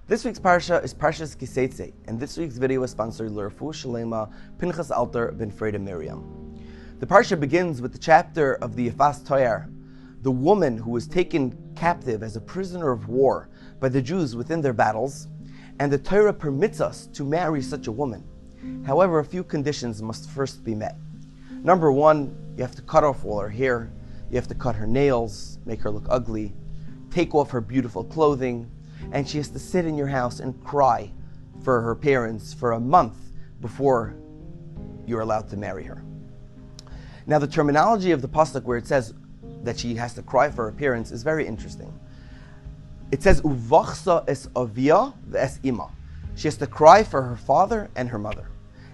This week's Parsha is Parshas Seitzei, and this week's video is sponsored L'Refuah Shalema Pinchas Alter ben Freda Miriam. The Parsha begins with the chapter of the Yafas Toyar, the woman who was taken captive as a prisoner of war by the Jews within their battles, and the Torah permits us to marry such a woman. However, a few conditions must first be met. Number one, you have to cut off all her hair, you have to cut her nails, make her look ugly, take off her beautiful clothing, and she has to sit in your house and cry for her parents for a month before you're allowed to marry her. Now, the terminology of the pasuk where it says that she has to cry for her parents is very interesting. It says, Uvachsa es avia ve'es ima. She has to cry for her father and her mother.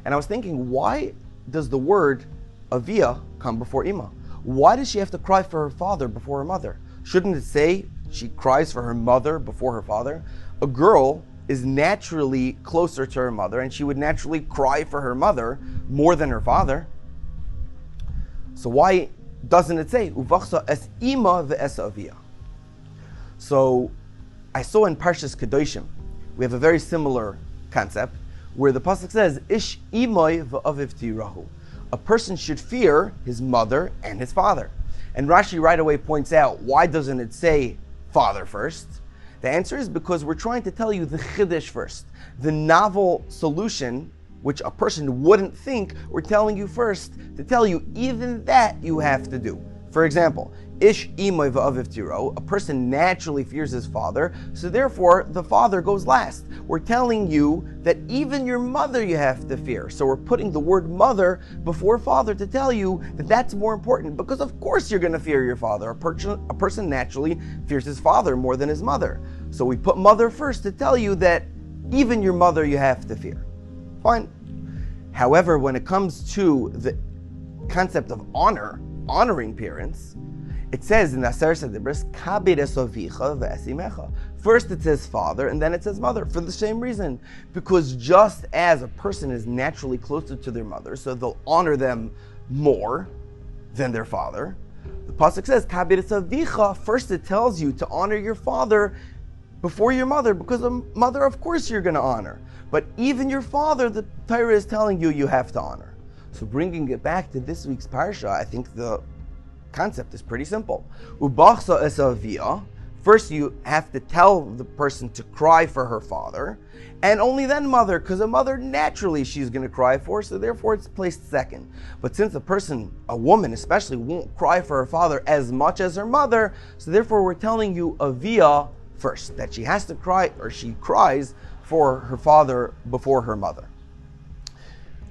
And I was thinking, why does the word avia come before ima? Why does she have to cry for her father before her mother? Shouldn't it say she cries for her mother before her father? A girl is naturally closer to her mother, and she would naturally cry for her mother more than her father. So why doesn't it say Uvachsa es ima ve'es avia? So I saw in Parshas Kedoshim, we have a very similar concept where the pasuk says Ish imay v'aviv tirahu. A person should fear his mother and his father. And Rashi right away points out, why doesn't it say father first? The answer is because we're trying to tell you the chiddush first, the novel solution, which a person wouldn't think. We're telling you first to tell you even that you have to do. For example, Ish imay v'aviv tiro, a person naturally fears his father, so therefore the father goes last. We're telling you that even your mother you have to fear. So we're putting the word mother before father to tell you that that's more important, because of course you're going to fear your father. A person naturally fears his father more than his mother. So we put mother first to tell you that even your mother you have to fear. Fine. However, when it comes to the concept of honoring parents, it says in the Aseret Dibros, Kabir es avicha ve'es imecha. First it says father, and then it says mother, for the same reason. Because just as a person is naturally closer to their mother, so they'll honor them more than their father, the pasuk says, Kabir es avicha, first it tells you to honor your father before your mother, because a mother, of course, you're going to honor. But even your father, the Torah is telling you have to honor. So bringing it back to this week's Parsha, I think the concept is pretty simple. Ubachsa es avia. First, you have to tell the person to cry for her father, and only then mother, because a mother naturally she's going to cry for, so therefore it's placed second. But since a woman especially, won't cry for her father as much as her mother, so therefore we're telling you avia first, that she has to cry, or she cries for her father before her mother.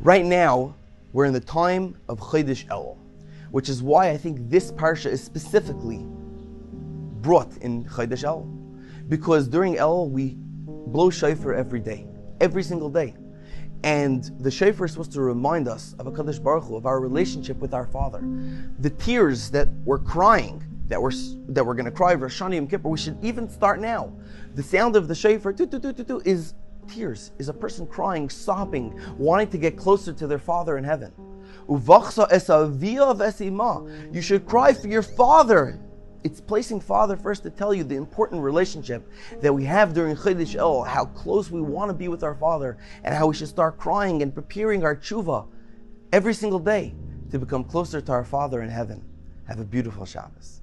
Right now, we're in the time of Chodesh Elul, which is why I think this Parsha is specifically brought in Chodesh Elul. Because during Elul, we blow shofar every day, every single day. And the shofar is supposed to remind us of HaKadosh Baruch Hu, of our relationship with our Father. The tears that we're crying, that we're going to cry Rosh Hashanah Yom Kippur, we should even start now. The sound of the shofar is tears, is a person crying, sobbing, wanting to get closer to their Father in heaven. Uvachsa es avia ve'es ima. You should cry for your father. It's placing father first to tell you the important relationship that we have during Chodesh Elul, how close we want to be with our father, and how we should start crying and preparing our tshuva every single day to become closer to our Father in heaven. Have a beautiful Shabbos.